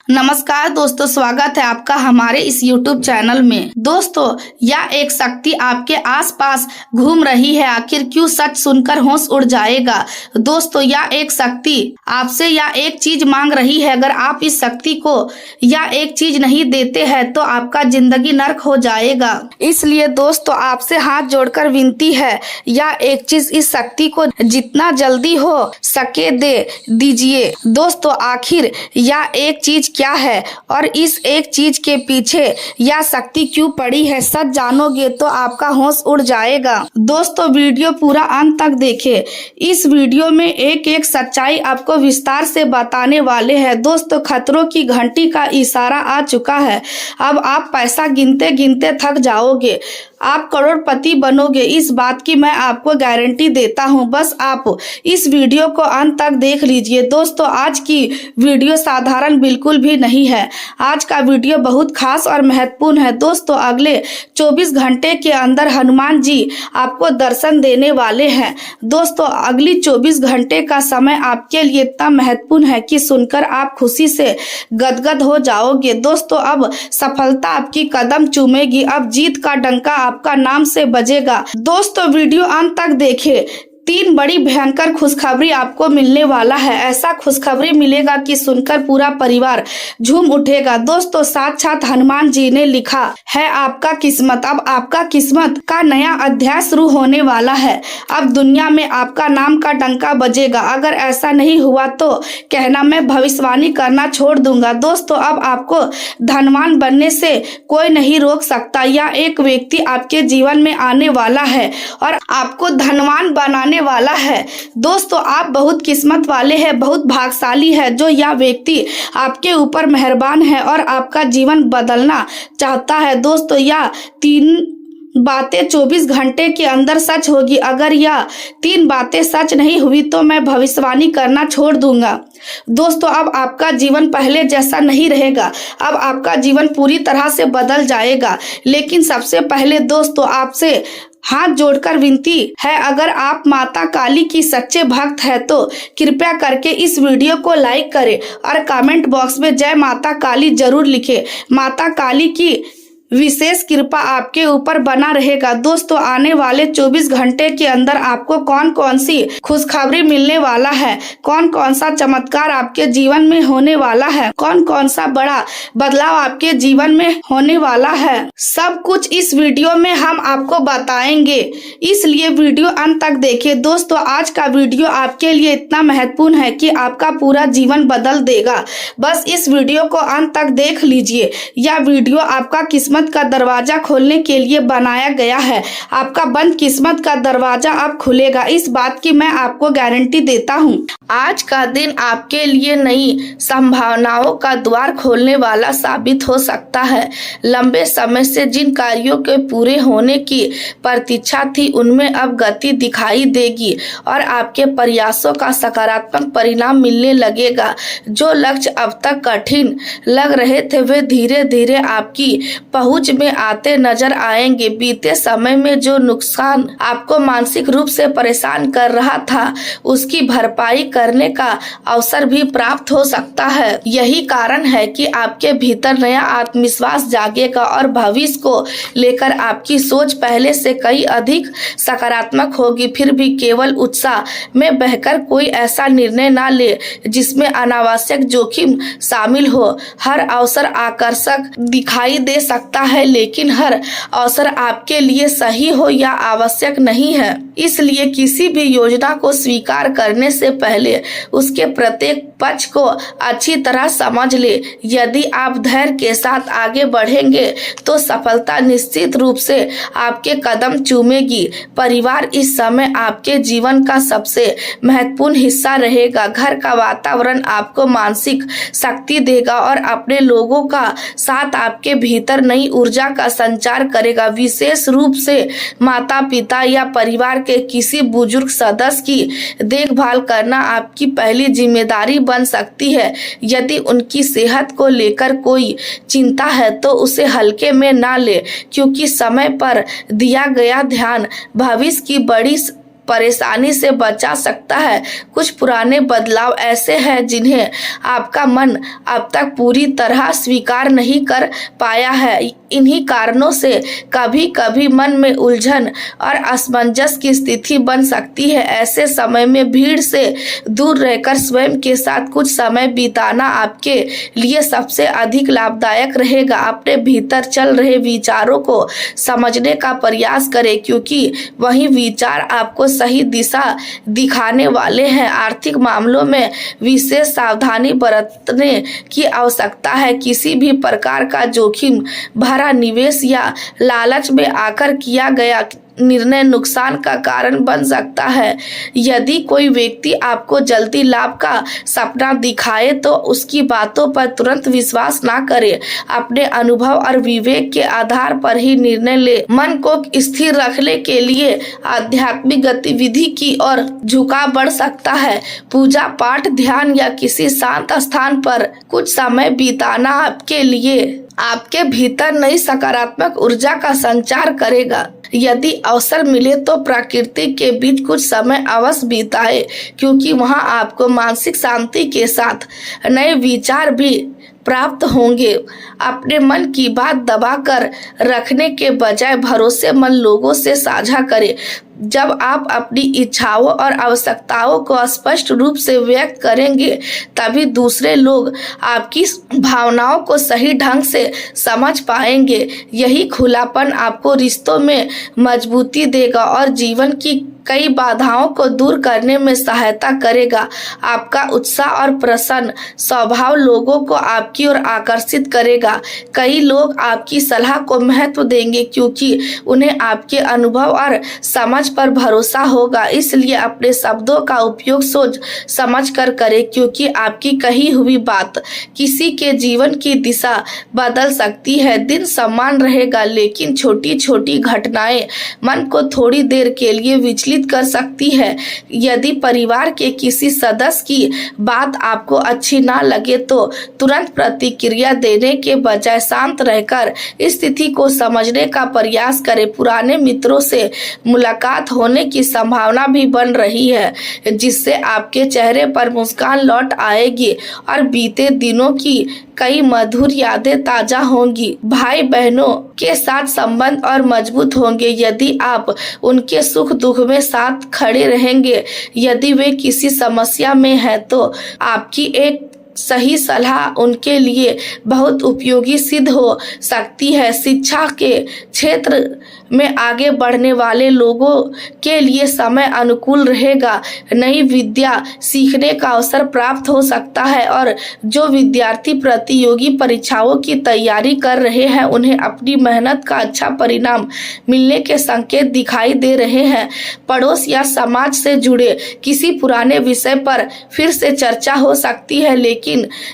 नमस्कार दोस्तों, स्वागत है आपका हमारे इस YouTube चैनल में। दोस्तों, यह एक शक्ति आपके आसपास घूम रही है, आखिर क्यों? सच सुनकर होश उड़ जाएगा। दोस्तों, यह एक शक्ति आपसे यह एक चीज मांग रही है। अगर आप इस शक्ति को यह एक चीज नहीं देते हैं तो आपका जिंदगी नर्क हो जाएगा। इसलिए दोस्तों, आपसे हाथ जोड़कर विनती है, यह एक चीज इस शक्ति को जितना जल्दी हो सके दे दीजिए। दोस्तों, आखिर यह एक चीज क्या है और इस एक चीज के पीछे यह शक्ति क्यों पड़ी है, सच जानोगे तो आपका होश उड़ जाएगा। दोस्तों, वीडियो पूरा अंत तक देखें। इस वीडियो में एक एक सच्चाई आपको विस्तार से बताने वाले हैं। दोस्तों, खतरों की घंटी का इशारा आ चुका है। अब आप पैसा गिनते गिनते थक जाओगे, आप करोड़पति बनोगे, इस बात की मैं आपको गारंटी देता हूं। बस आप इस वीडियो को अंत तक देख लीजिए। दोस्तों, आज की वीडियो साधारण बिल्कुल भी नहीं है। आज का वीडियो बहुत खास और महत्वपूर्ण है। दोस्तों, अगले 24 घंटे के अंदर हनुमान जी आपको दर्शन देने वाले हैं। दोस्तों, अगली 24 घंटे का समय आपके लिए इतना महत्वपूर्ण है कि सुनकर आप खुशी से गदगद हो जाओगे। दोस्तों, अब सफलता आपकी कदम चूमेगी, अब जीत का डंका आपका नाम से बजेगा। दोस्तों, वीडियो अंत तक देखें। 3 बड़ी भयंकर खुशखबरी आपको मिलने वाला है। ऐसा खुशखबरी मिलेगा कि सुनकर पूरा परिवार झूम उठेगा। दोस्तों, साक्षात हनुमान जी ने लिखा है आपका किस्मत। अब आपका किस्मत का नया अध्याय शुरू होने वाला है। अब दुनिया में आपका नाम का डंका बजेगा। अगर ऐसा नहीं हुआ तो कहना मैं भविष्यवाणी करना छोड़ दूंगा। दोस्तों, अब आपको धनवान बनने से कोई नहीं रोक सकता। यह एक व्यक्ति आपके जीवन में आने वाला है और आपको धनवान बनाने वाला है। दोस्तों, आप बहुत किस्मत वाले हैं, बहुत भाग्यशाली है जो यह व्यक्ति आपके ऊपर मेहरबान है और आपका जीवन बदलना चाहता है। दोस्तों, यह 3 बातें 24 घंटे के अंदर सच होगी। अगर यह 3 बातें सच नहीं हुई तो मैं भविष्यवाणी करना छोड़ दूंगा। दोस्तों, अब आपका जीवन पहले जैसा नहीं रहेगा। अब आपका जीवन पूरी तरह से बदल जाएगा। लेकिन सबसे पहले दोस्तों, आपसे हाथ जोड़कर विनती है, अगर आप माता काली की सच्चे भक्त है तो कृपया करके इस वीडियो को लाइक करें और कमेंट बॉक्स में जय माता काली जरूर लिखें। माता काली की विशेष कृपा आपके ऊपर बना रहेगा। दोस्तों, आने वाले 24 घंटे के अंदर आपको कौन कौन सी खुशखबरी मिलने वाला है, कौन कौन सा चमत्कार आपके जीवन में होने वाला है, कौन कौन सा बड़ा बदलाव आपके जीवन में होने वाला है, सब कुछ इस वीडियो में हम आपको बताएंगे। इसलिए वीडियो अंत तक देखें। दोस्तों, आज का वीडियो आपके लिए इतना महत्वपूर्ण है कि आपका पूरा जीवन बदल देगा। बस इस वीडियो को अंत तक देख लीजिए। यह वीडियो आपका किस्मत का दरवाजा खोलने के लिए बनाया गया है। आपका बंद किस्मत का दरवाजा अब खुलेगा, इस बात की मैं आपको गारंटी देता हूँ। आज का दिन आपके लिए नई संभावनाओं का द्वार खोलने वाला साबित हो सकता है। लंबे समय से जिन कार्यों के पूरे होने की प्रतीक्षा थी उनमें अब गति दिखाई देगी और आपके प्रयासों का सकारात्मक परिणाम मिलने लगेगा। जो लक्ष्य अब तक कठिन लग रहे थे वे धीरे धीरे आपकी पहुंच में आते नजर आएंगे। बीते समय में जो नुकसान आपको मानसिक रूप से परेशान कर रहा था उसकी भरपाई करने का अवसर भी प्राप्त हो सकता है। यही कारण है कि आपके भीतर नया आत्मविश्वास जागेगा और भविष्य को लेकर आपकी सोच पहले से कई अधिक सकारात्मक होगी। फिर भी केवल उत्साह में बहकर कोई ऐसा निर्णय ना ले जिसमें अनावश्यक जोखिम शामिल हो। हर अवसर आकर्षक दिखाई दे सकता है, लेकिन हर अवसर आपके लिए सही हो या आवश्यक नहीं है। इसलिए किसी भी योजना को स्वीकार करने से पहले उसके प्रत्येक पक्ष को अच्छी तरह समझ ले। यदि आप धैर्य के साथ आगे बढ़ेंगे तो सफलता निश्चित रूप से आपके कदम चूमेगी। परिवार इस समय आपके जीवन का सबसे महत्वपूर्ण हिस्सा रहेगा। घर का वातावरण आपको मानसिक शक्ति देगा और अपने लोगों का साथ आपके भीतर नई ऊर्जा का संचार करेगा। विशेष रूप से माता पिता या परिवार के किसी बुजुर्ग सदस्य की देखभाल करना आपकी पहली जिम्मेदारी बन सकती है। यदि उनकी सेहत को लेकर कोई चिंता है तो उसे हल्के में ना ले, क्योंकि समय पर दिया गया ध्यान भविष्य की बड़ी परेशानी से बचा सकता है। कुछ पुराने बदलाव ऐसे हैं जिन्हें आपका मन अब तक पूरी तरह स्वीकार नहीं कर पाया है। इन्हीं कारणों से कभी कभी मन में उलझन और असमंजस की स्थिति बन सकती है। ऐसे समय में भीड़ से दूर रहकर स्वयं के साथ कुछ समय बिताना आपके लिए सबसे अधिक लाभदायक रहेगा। अपने भीतर चल रहे विचारों को समझने का प्रयास करें, क्योंकि वही विचार आपको सही दिशा दिखाने वाले हैं। आर्थिक मामलों में विशेष सावधानी बरतने की आवश्यकता है। किसी भी प्रकार का जोखिम भरा निवेश या लालच में आकर किया गया निर्णय नुकसान का कारण बन सकता है। यदि कोई व्यक्ति आपको जल्दी लाभ का सपना दिखाए तो उसकी बातों पर तुरंत विश्वास ना करें। अपने अनुभव और विवेक के आधार पर ही निर्णय ले। मन को स्थिर रखने के लिए आध्यात्मिक गतिविधि की ओर झुकाव बढ़ सकता है। पूजा पाठ, ध्यान या किसी शांत स्थान पर कुछ समय बिताना आपके लिए आपके भीतर नई सकारात्मक ऊर्जा का संचार करेगा। यदि अवसर मिले तो प्रकृति के बीच कुछ समय अवश्य बिताए, क्योंकि वहां आपको मानसिक शांति के साथ नए विचार भी प्राप्त होंगे। अपने मन की बात दबाकर रखने के बजाय भरोसेमंद लोगों से साझा करें। जब आप अपनी इच्छाओं और आवश्यकताओं को स्पष्ट रूप से व्यक्त करेंगे, तभी दूसरे लोग आपकी भावनाओं को सही ढंग से समझ पाएंगे। यही खुलापन आपको रिश्तों में मजबूती देगा और जीवन की कई बाधाओं को दूर करने में सहायता करेगा। आपका उत्साह और प्रसन्न स्वभाव लोगों को आपकी ओर आकर्षित करेगा। कई लोग आपकी सलाह को महत्व देंगे, क्योंकि उन्हें आपके अनुभव और समझ पर भरोसा होगा। इसलिए अपने शब्दों का उपयोग सोच समझ कर करें, क्योंकि आपकी कही हुई बात किसी के जीवन की दिशा बदल सकती है। दिन समान रहेगा, लेकिन छोटी छोटी घटनाएं मन को थोड़ी देर के लिए विचलित कर सकती है। यदि परिवार के किसी सदस्य की बात आपको अच्छी ना लगे तो तुरंत प्रतिक्रिया देने के बजाय शांत रहकर स्थिति को समझने का प्रयास करें। पुराने मित्रों से मुलाकात होने की संभावना भी बन रही है, जिससे आपके चेहरे पर मुस्कान लौट आएगी और बीते दिनों की कई मधुर यादें ताजा होंगी। भाई बहनों के साथ संबंध और मजबूत होंगे, यदि आप उनके सुख दुख में साथ खड़े रहेंगे। यदि वे किसी समस्या में हैं तो आपकी एक सही सलाह उनके लिए बहुत उपयोगी सिद्ध हो सकती है। शिक्षा के क्षेत्र में आगे बढ़ने वाले लोगों के लिए समय अनुकूल रहेगा। नई विद्या सीखने का अवसर प्राप्त हो सकता है और जो विद्यार्थी प्रतियोगी परीक्षाओं की तैयारी कर रहे हैं, उन्हें अपनी मेहनत का अच्छा परिणाम मिलने के संकेत दिखाई दे रहे हैं। पड़ोस या समाज से जुड़े किसी पुराने विषय पर फिर से चर्चा हो सकती है, लेकिन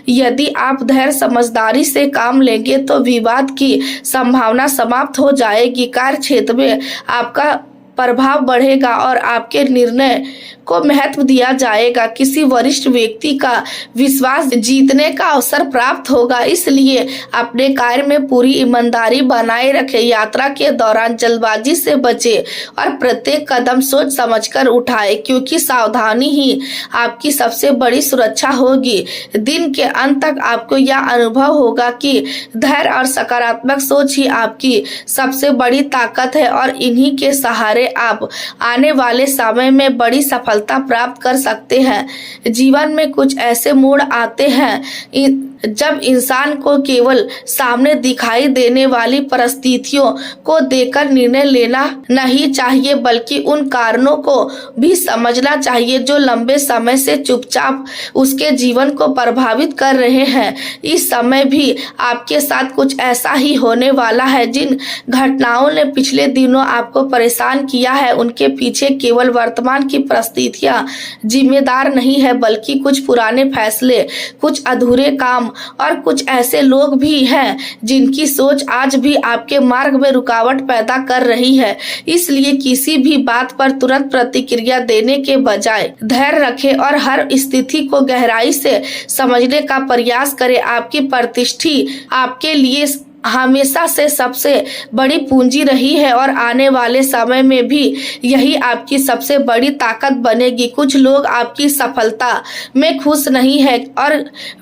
यदि आप धैर्य समझदारी से काम लेंगे तो विवाद की संभावना समाप्त हो जाएगी। कार्य क्षेत्र में आपका प्रभाव बढ़ेगा और आपके निर्णय को महत्व दिया जाएगा। किसी वरिष्ठ व्यक्ति का विश्वास जीतने का अवसर प्राप्त होगा, इसलिए अपने कार्य में पूरी ईमानदारी बनाए रखें। यात्रा के दौरान जल्दबाजी से बचें और प्रत्येक कदम सोच समझकर उठाएं, क्योंकि सावधानी ही आपकी सबसे बड़ी सुरक्षा होगी। दिन के अंत तक आपको यह अनुभव होगा कि धैर्य और सकारात्मक सोच ही आपकी सबसे बड़ी ताकत है और इन्हीं के सहारे आप आने वाले समय में बड़ी सफलता प्राप्त कर सकते हैं। जीवन में कुछ ऐसे मोड़ आते हैं जब इंसान को केवल सामने दिखाई देने वाली परिस्थितियों को देखकर निर्णय लेना नहीं चाहिए, बल्कि उन कारणों को भी समझना चाहिए जो लंबे समय से चुपचाप उसके जीवन को प्रभावित कर रहे हैं। इस समय भी आपके साथ कुछ ऐसा ही होने वाला है। जिन घटनाओं ने पिछले दिनों आपको परेशान किया है, उनके पीछे केवल वर्तमान की परिस्थितियां जिम्मेदार नहीं है, बल्कि कुछ पुराने फैसले, कुछ अधूरे काम और कुछ ऐसे लोग भी हैं जिनकी सोच आज भी आपके मार्ग में रुकावट पैदा कर रही है। इसलिए किसी भी बात पर तुरंत प्रतिक्रिया देने के बजाय धैर्य रखें और हर स्थिति को गहराई से समझने का प्रयास करें। आपकी प्रतिष्ठा आपके लिए हमेशा से सबसे बड़ी पूंजी रही है और आने वाले समय में भी यही आपकी सबसे बड़ी ताकत बनेगी। कुछ लोग आपकी सफलता में खुश नहीं है और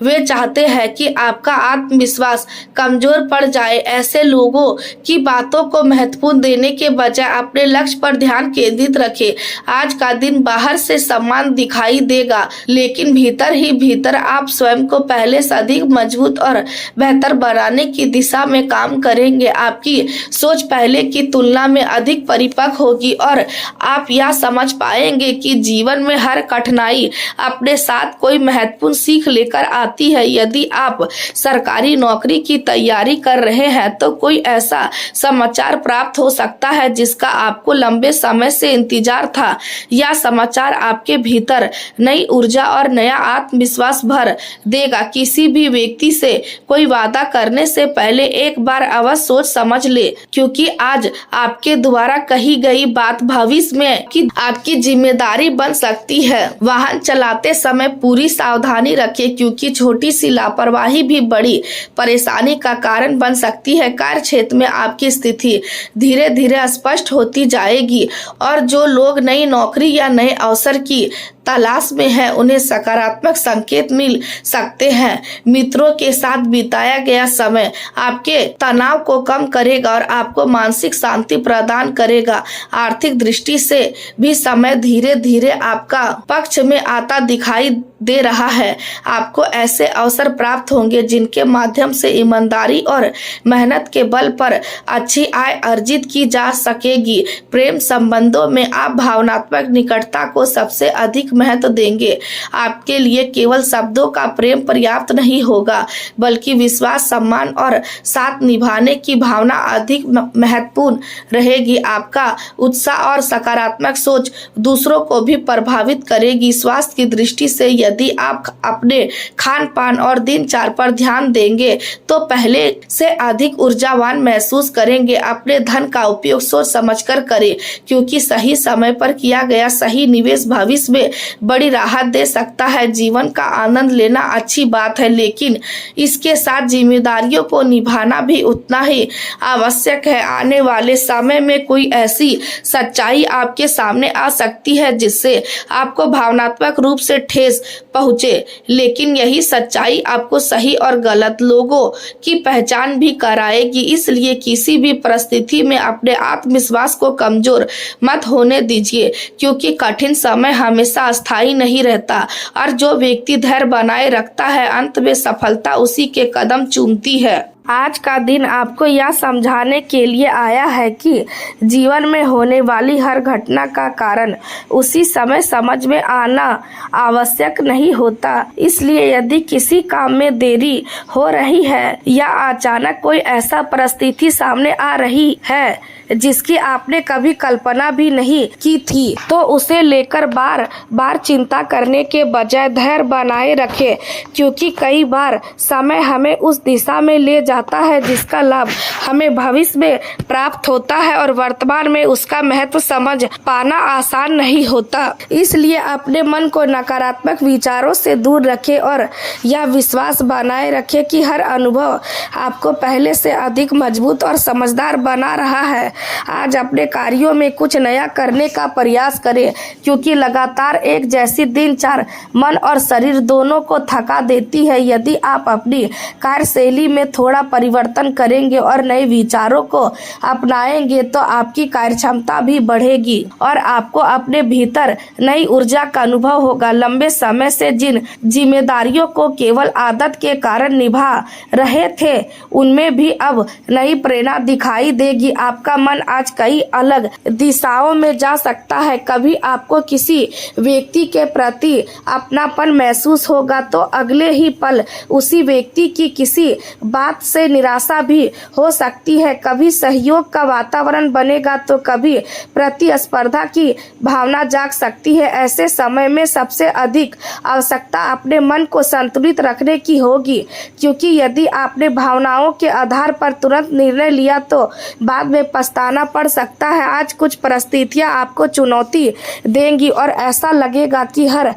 वे चाहते हैं कि आपका आत्मविश्वास कमजोर पड़ जाए। ऐसे लोगों की बातों को महत्वपूर्ण देने के बजाय अपने लक्ष्य पर ध्यान केंद्रित रखें। आज का दिन बाहर से सम्मान दिखाई देगा, लेकिन भीतर ही भीतर आप स्वयं को पहले से अधिक मजबूत और बेहतर बनाने की दिशा में काम करेंगे। आपकी सोच पहले की तुलना में अधिक परिपक्व होगी और आप यह समझ पाएंगे कि जीवन में हर कठिनाई अपने साथ कोई महत्वपूर्ण सीख लेकर आती है। यदि आप सरकारी नौकरी की तैयारी कर रहे हैं तो कोई ऐसा समाचार प्राप्त हो सकता है जिसका आपको लंबे समय से इंतजार था। यह समाचार आपके भीतर नई ऊर्जा और नया आत्मविश्वास भर देगा। किसी भी व्यक्ति से कोई वादा करने से पहले एक बार अवश्य सोच समझ ले, क्योंकि आज आपके द्वारा कही गई बात भविष्य में आपकी जिम्मेदारी बन सकती है। वाहन चलाते समय पूरी सावधानी रखें, क्योंकि छोटी सी लापरवाही भी बड़ी परेशानी का कारण बन सकती है। कार्य क्षेत्र में आपकी स्थिति धीरे धीरे स्पष्ट होती जाएगी और जो लोग नई नौकरी या नए अवसर की तलाश में है उन्हें सकारात्मक संकेत मिल सकते हैं। मित्रों के साथ बिताया गया समय आपके तनाव को कम करेगा और आपको मानसिक शांति प्रदान करेगा। आर्थिक दृष्टि से भी समय धीरे धीरे आपका पक्ष में आता दिखाई दे रहा है। आपको ऐसे अवसर प्राप्त होंगे जिनके माध्यम से ईमानदारी और मेहनत के बल पर अच्छी आय अर्जित की जा सकेगी। प्रेम संबंधों में आप भावनात्मक निकटता को सबसे अधिक महत्व देंगे। आपके लिए केवल शब्दों का प्रेम पर्याप्त नहीं होगा, बल्कि विश्वास, सम्मान और साथ निभाने की भावना अधिक महत्वपूर्ण रहेगी। आपका उत्साह और सकारात्मक सोच दूसरों को भी प्रभावित करेगी। स्वास्थ्य की दृष्टि से यदि आप अपने खान पान और दिनचर्या पर ध्यान देंगे तो पहले से अधिक ऊर्जावान महसूस करेंगे। अपने धन का उपयोग सोच समझकर करें, क्योंकि सही समय पर किया गया सही निवेश भविष्य में बड़ी राहत दे सकता है। जीवन का आनंद लेना अच्छी बात है, लेकिन इसके साथ जिम्मेदारियों को निभाना भी उतना ही आवश्यक है। आने वाले समय में कोई ऐसी सच्चाई आपके सामने आ सकती है जिससे आपको भावनात्मक रूप से ठेस पहुंचे, लेकिन यही सच्चाई आपको सही और गलत लोगों की पहचान भी कराएगी। इसलिए किसी भी परिस्थिति में अपने आत्मविश्वास को कमजोर मत होने दीजिए, क्योंकि कठिन समय हमेशा स्थायी नहीं रहता और जो व्यक्ति धैर्य बनाए रखता है अंत में सफलता उसी के कदम चूमती है। आज का दिन आपको यह समझाने के लिए आया है कि जीवन में होने वाली हर घटना का कारण उसी समय समझ में आना आवश्यक नहीं होता। इसलिए यदि किसी काम में देरी हो रही है या अचानक कोई ऐसा परिस्थिति सामने आ रही है जिसकी आपने कभी कल्पना भी नहीं की थी, तो उसे लेकर बार बार चिंता करने के बजाय धैर्य बनाए रखें, क्योंकि कई बार समय हमें उस दिशा में ले जाता है जिसका लाभ हमें भविष्य में प्राप्त होता है और वर्तमान में उसका महत्व समझ पाना आसान नहीं होता। इसलिए अपने मन को नकारात्मक विचारों से दूर रखें और यह विश्वास बनाए रखें कि हर अनुभव आपको पहले से अधिक मजबूत और समझदार बना रहा है। आज अपने कार्यों में कुछ नया करने का प्रयास करें, क्योंकि लगातार एक जैसी दिनचर्या मन और शरीर दोनों को थका देती है। यदि आप अपनी कार्यशैली में थोड़ा परिवर्तन करेंगे और नए विचारों को अपनाएंगे तो आपकी कार्यक्षमता भी बढ़ेगी और आपको अपने भीतर नई ऊर्जा का अनुभव होगा। लंबे समय से जिन जिम्मेदारियों को केवल आदत के कारण निभा रहे थे उनमें भी अब नई प्रेरणा दिखाई देगी। आपका मन आज कई अलग दिशाओं में जा सकता है। कभी आपको किसी व्यक्ति के प्रति अपनापन महसूस होगा तो अगले ही पल उसी व्यक्ति की किसी बात से निराशा भी हो सकती है। कभी सहयोग का वातावरण बनेगा तो कभी प्रतिस्पर्धा की भावना जाग सकती है। ऐसे समय में सबसे अधिक आवश्यकता अपने मन को संतुलित रखने की होगी, क्योंकि यदि आपने भावनाओं के आधार पर तुरंत निर्णय लिया तो बाद में पछताना पड़ सकता है। आज कुछ परिस्थितियां आपको चुनौती देंगी और ऐसा लगेगा कि हर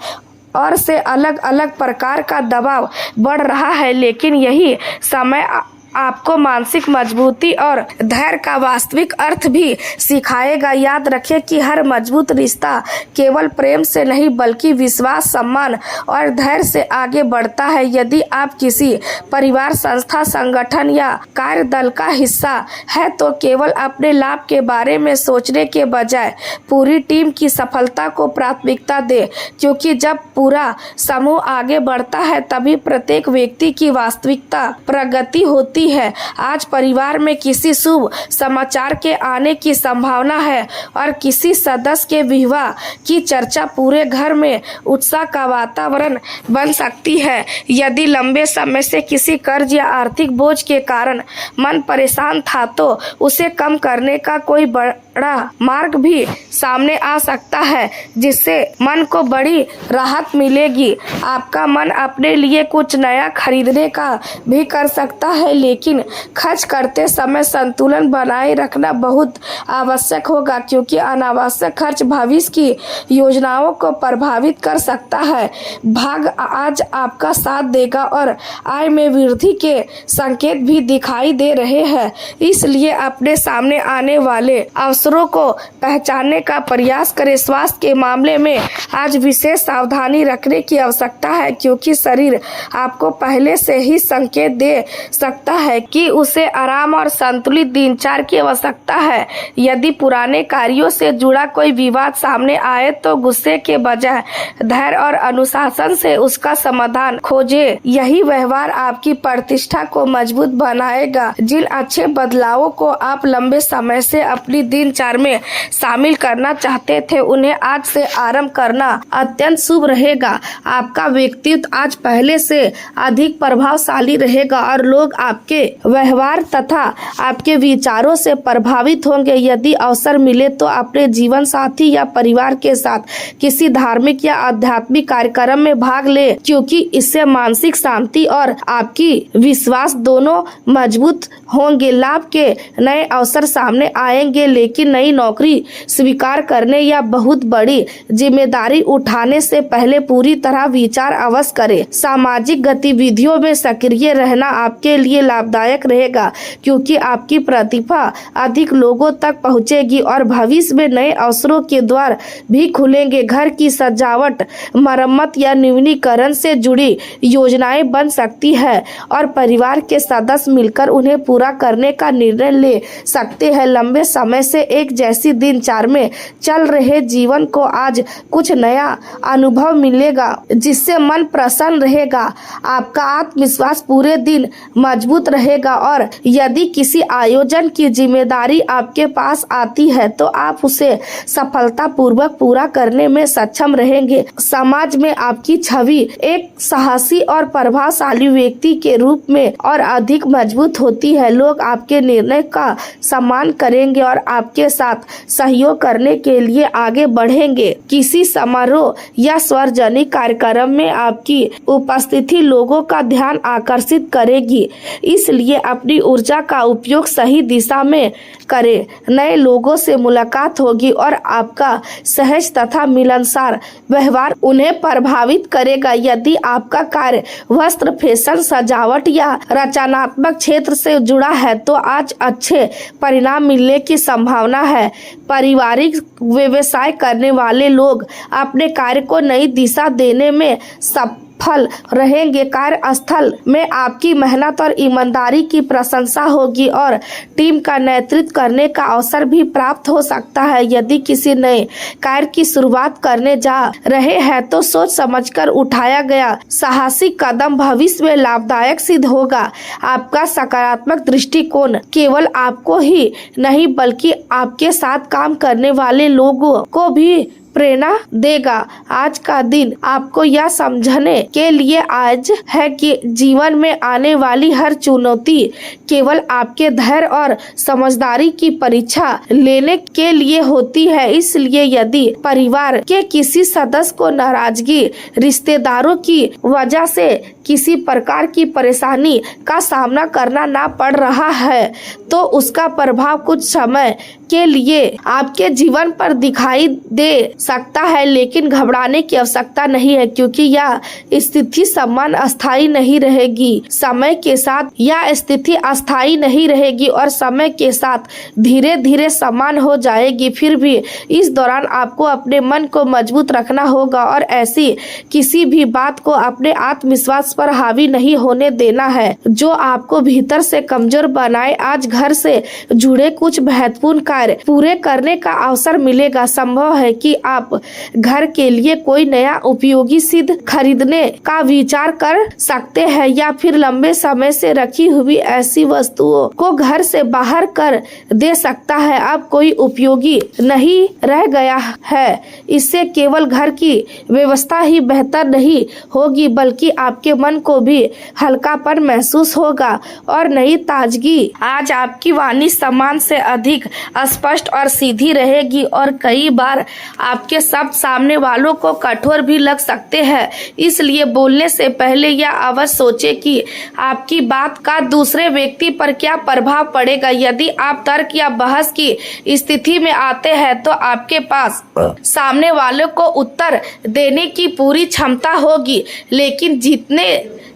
और से अलग अलग प्रकार का दबाव बढ़ रहा है, लेकिन यही समय आपको मानसिक मजबूती और धैर्य का वास्तविक अर्थ भी सिखाएगा। याद रखें कि हर मजबूत रिश्ता केवल प्रेम से नहीं बल्कि विश्वास, सम्मान और धैर्य से आगे बढ़ता है। यदि आप किसी परिवार, संस्था, संगठन या कार्य दल का हिस्सा है तो केवल अपने लाभ के बारे में सोचने के बजाय पूरी टीम की सफलता को प्राथमिकता दे, क्योंकि जब पूरा समूह आगे बढ़ता है तभी प्रत्येक व्यक्ति की वास्तविकता प्रगति होती है। आज परिवार में किसी शुभ समाचार के आने की संभावना है और किसी सदस्य के विवाह की चर्चा पूरे घर में उत्साह का वातावरण बन सकती है। यदि लंबे समय से किसी कर्ज या आर्थिक बोझ के कारण मन परेशान था तो उसे कम करने का कोई बड़ा मार्ग भी सामने आ सकता है, जिससे मन को बड़ी राहत मिलेगी। आपका मन अपने लिए कुछ नया खरीदने का भी कर सकता है, लेकिन खर्च करते समय संतुलन बनाए रखना बहुत आवश्यक होगा, क्योंकि अनावश्यक खर्च भविष्य की योजनाओं को प्रभावित कर सकता है। भाग्य आज आपका साथ देगा और आय में वृद्धि के संकेत भी दिखाई दे रहे हैं, इसलिए अपने सामने आने वाले अवसरों को पहचानने का प्रयास करें। स्वास्थ्य के मामले में आज विशेष सावधानी रखने की आवश्यकता है, क्योंकि शरीर आपको पहले से ही संकेत दे सकता है कि उसे आराम और संतुलित दिनचर्या की आवश्यकता है। यदि पुराने कार्यों से जुड़ा कोई विवाद सामने आए तो गुस्से के बजाय धैर्य और अनुशासन से उसका समाधान खोजें। यही व्यवहार आपकी प्रतिष्ठा को मजबूत बनाएगा। जिन अच्छे बदलावों को आप लंबे समय से अपनी दिनचर्या में शामिल करना चाहते थे उन्हें आज से आरंभ करना अत्यंत शुभ रहेगा। आपका व्यक्तित्व आज पहले से अधिक प्रभावशाली रहेगा और लोग आपके व्यवहार तथा आपके विचारों से प्रभावित होंगे। यदि अवसर मिले तो अपने जीवन साथी या परिवार के साथ किसी धार्मिक या आध्यात्मिक कार्यक्रम में भाग ले, क्योंकि इससे मानसिक शांति और आपकी विश्वास दोनों मजबूत होंगे। लाभ के नए अवसर सामने आएंगे, लेकिन नई नौकरी स्वीकार करने या बहुत बड़ी जिम्मेदारी उठाने से पहले पूरी तरह विचार अवश्य करें। सामाजिक गतिविधियों में सक्रिय रहना आपके लिए लाभदायक रहेगा, क्योंकि आपकी प्रतिभा अधिक लोगों तक पहुंचेगी और भविष्य में नए अवसरों के द्वार भी खुलेंगे। घर की सजावट, मरम्मत या नवीनीकरण से जुड़ी योजनाएं बन सकती है और परिवार के सदस्य मिलकर उन्हें पूरा करने का निर्णय ले सकते हैं। लंबे समय से एक जैसी दिनचर्या में चल रहे जीवन को आज कुछ नया अनुभव मिलेगा, जिससे मन प्रसन्न रहेगा। आपका आत्मविश्वास पूरे दिन मजबूत रहेगा और यदि किसी आयोजन की जिम्मेदारी आपके पास आती है तो आप उसे सफलतापूर्वक पूरा करने में सक्षम रहेंगे। समाज में आपकी छवि एक साहसी और प्रभावशाली व्यक्ति के रूप में और अधिक मजबूत होती है। लोग आपके निर्णय का सम्मान करेंगे और आपके साथ सहयोग करने के लिए आगे बढ़ेंगे। किसी समारोह या सार्वजनिक कार्यक्रम में आपकी उपस्थिति लोगों का ध्यान आकर्षित करेगी, इसलिए अपनी ऊर्जा का उपयोग सही दिशा में करें। नए लोगों से मुलाकात होगी और आपका सहज तथा मिलनसार व्यवहार उन्हें प्रभावित करेगा। यदि आपका कार्य वस्त्र, फैशन, सजावट या रचनात्मक क्षेत्र से जुड़ा है तो आज अच्छे परिणाम मिलने की संभावना है। पारिवारिक व्यवसाय करने वाले लोग अपने कार्य को नई दिशा देने में सफल रहेंगे। कार्यस्थल में आपकी मेहनत और ईमानदारी की प्रशंसा होगी और टीम का नेतृत्व करने का अवसर भी प्राप्त हो सकता है। यदि किसी नए कार्य की शुरुआत करने जा रहे हैं तो सोच समझकर उठाया गया साहसी कदम भविष्य में लाभदायक सिद्ध होगा। आपका सकारात्मक दृष्टिकोण केवल आपको ही नहीं बल्कि आपके साथ काम करने वाले लोगों को भी प्रेरणा देगा। आज का दिन आपको यह समझने के लिए आज है कि जीवन में आने वाली हर चुनौती केवल आपके धैर्य और समझदारी की परीक्षा लेने के लिए होती है। इसलिए यदि परिवार के किसी सदस्य को नाराजगी, रिश्तेदारों की वजह से किसी प्रकार की परेशानी का सामना करना ना पड़ रहा है तो उसका प्रभाव कुछ समय के लिए आपके जीवन पर दिखाई दे सकता है, लेकिन घबराने की आवश्यकता नहीं है क्योंकि यह स्थिति समान अस्थायी नहीं रहेगी। समय के साथ यह स्थिति अस्थायी नहीं रहेगी और समय के साथ धीरे धीरे समान हो जाएगी। फिर भी इस दौरान आपको अपने मन को मजबूत रखना होगा और ऐसी किसी भी बात को अपने आत्मविश्वास पर हावी नहीं होने देना है जो आपको भीतर से कमजोर बनाए। आज घर से जुड़े कुछ महत्वपूर्ण कार्य पूरे करने का अवसर मिलेगा। संभव है कि आप घर के लिए कोई नया उपयोगी सिद्ध खरीदने का विचार कर सकते हैं या फिर लंबे समय से रखी हुई ऐसी वस्तुओं को घर से बाहर कर दे सकता है। अब कोई उपयोगी नहीं रह गया है। इससे केवल घर की व्यवस्था ही बेहतर नहीं होगी बल्कि आपके मन को भी हल्कापन महसूस होगा और नई ताजगी। आज आपकी वाणी सम्मान से अधिक स्पष्ट और सीधी रहेगी और कई बार आपके शब्द सामने वालों को कठोर भी लग सकते हैं। इसलिए बोलने से पहले यह अवश्य सोचें कि आपकी बात का दूसरे व्यक्ति पर क्या प्रभाव पड़ेगा। यदि आप तर्क या बहस की स्थिति में आते हैं तो आपके पास सामने वालों को उत्तर देने की पूरी क्षमता होगी, लेकिन जीतने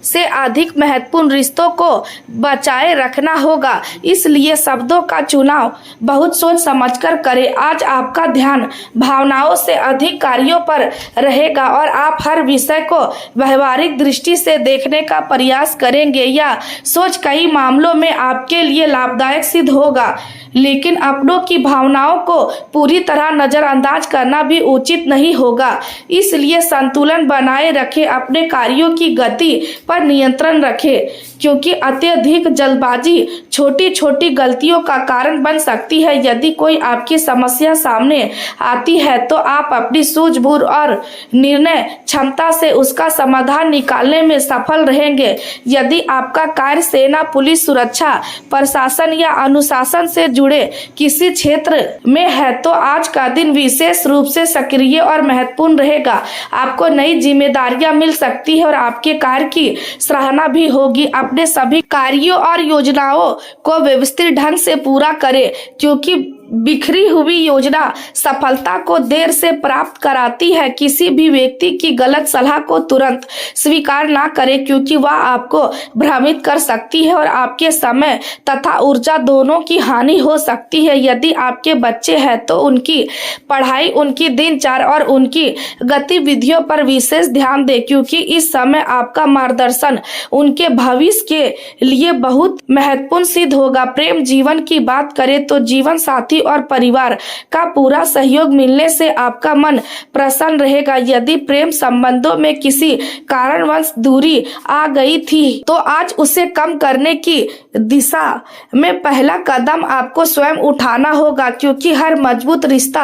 से अधिक महत्वपूर्ण रिश्तों को बचाए रखना होगा। इसलिए शब्दों का चुनाव बहुत सोच समझकर करें। आज आपका ध्यान भावनाओं से अधिक कार्यों पर रहेगा और आप हर विषय को व्यवहारिक दृष्टि से देखने का प्रयास करेंगे। यह सोच कई मामलों में आपके लिए लाभदायक सिद्ध होगा, लेकिन अपनों की भावनाओं को पूरी तरह नजरअंदाज करना भी उचित नहीं होगा। इसलिए संतुलन बनाए रखें, अपने कार्यों की गति पर नियंत्रण रखें क्योंकि अत्यधिक जल्दबाजी छोटी छोटी गलतियों का कारण बन सकती है। यदि कोई आपकी समस्या सामने आती है तो आप अपनी सूझबूझ और निर्णय क्षमता से उसका समाधान निकालने में सफल रहेंगे। यदि आपका कार्य सेना, पुलिस, सुरक्षा, प्रशासन या अनुशासन से जुड़े किसी क्षेत्र में है तो आज का दिन विशेष रूप से सक्रिय और महत्वपूर्ण रहेगा। आपको नई जिम्मेदारियां मिल सकती है और आपके कार्य की सराहना भी होगी। अपने सभी कार्यों और योजनाओं को व्यवस्थित ढंग से पूरा करें क्योंकि बिखरी हुई योजना सफलता को देर से प्राप्त कराती है। किसी भी व्यक्ति की गलत सलाह को तुरंत स्वीकार ना करें क्योंकि वह आपको भ्रमित कर सकती है और आपके समय तथा ऊर्जा दोनों की हानि हो सकती है। यदि आपके बच्चे हैं तो उनकी पढ़ाई, उनकी दिनचर्या और उनकी गतिविधियों पर विशेष ध्यान दें क्योंकि इस समय आपका मार्गदर्शन उनके भविष्य के लिए बहुत महत्वपूर्ण सिद्ध होगा। प्रेम जीवन की बात करें तो जीवन साथी और परिवार का पूरा सहयोग मिलने से आपका मन प्रसन्न रहेगा। यदि प्रेम संबंधों में किसी कारणवश दूरी आ गई थी तो आज उसे कम करने की दिशा में पहला कदम आपको स्वयं उठाना होगा क्योंकि हर मजबूत रिश्ता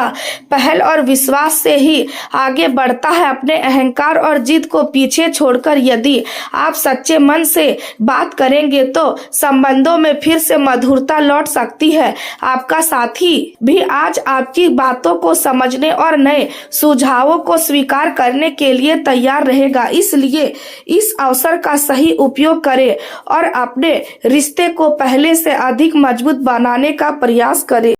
पहल और विश्वास से ही आगे बढ़ता है। अपने अहंकार और जिद को पीछे छोड़कर यदि आप सच्चे मन से बात करेंगे तो संबंधों में फिर से मधुरता लौट सकती है। आपका साथी भी आज आपकी बातों को समझने और नए सुझावों को स्वीकार करने के लिए तैयार रहेगा। इसलिए इस अवसर का सही उपयोग करें और अपने रिश्ते को पहले से अधिक मजबूत बनाने का प्रयास करें।